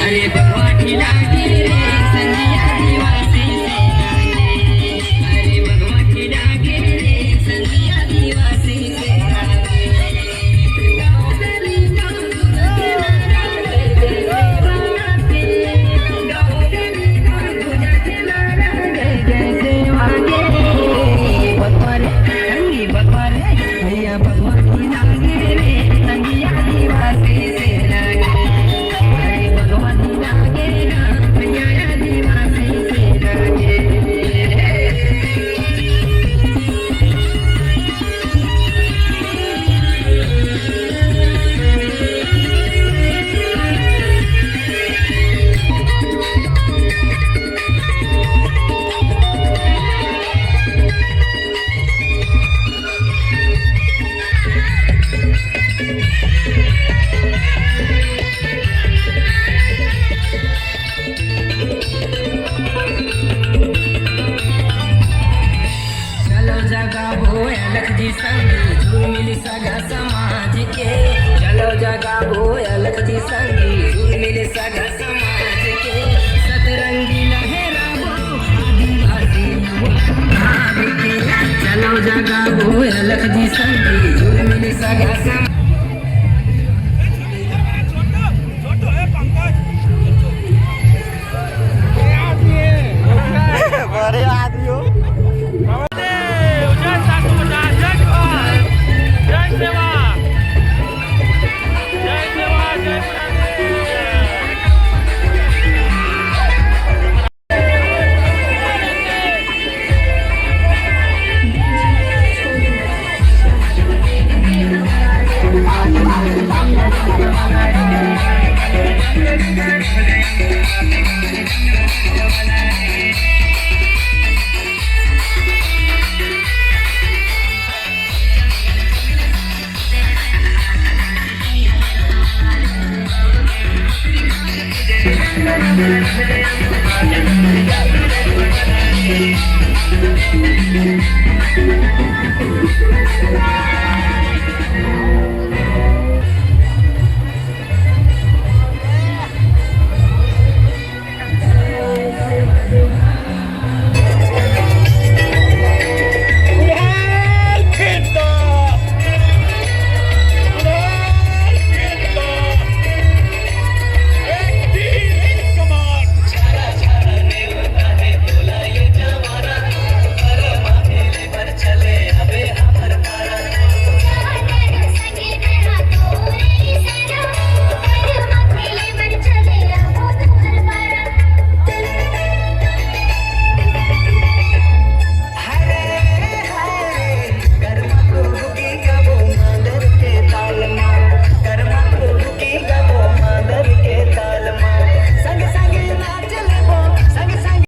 अरे भगवा खिला के रे संजिया दिवासी से लागे। अरे भगवा खिला के रे संजिया दिवासी से लागे। गाँव गली गाँव गुजरते मारा जय जय सेवा के। गाँव गली गाँव गुजरते मारा जय जय सेवा के। भगवा रे रंगी भगवा रे भैया भगवा खिला के रे संजिया दिवासी से लागे। अरे भगवा खिला के रे भैया दिवासी से लागे। चलो जगा भोय लखजी संगी झूम मिल सगा समाज के। चलो जगा भोय लखजी संगी झूम मिल सगा समाज के। सतरंगी लहराबो आदिवासी भाव के। चलो जगा भोय लखजी संगी झूम मिल सगा समाज। बड़े आदमी हो। Thank you.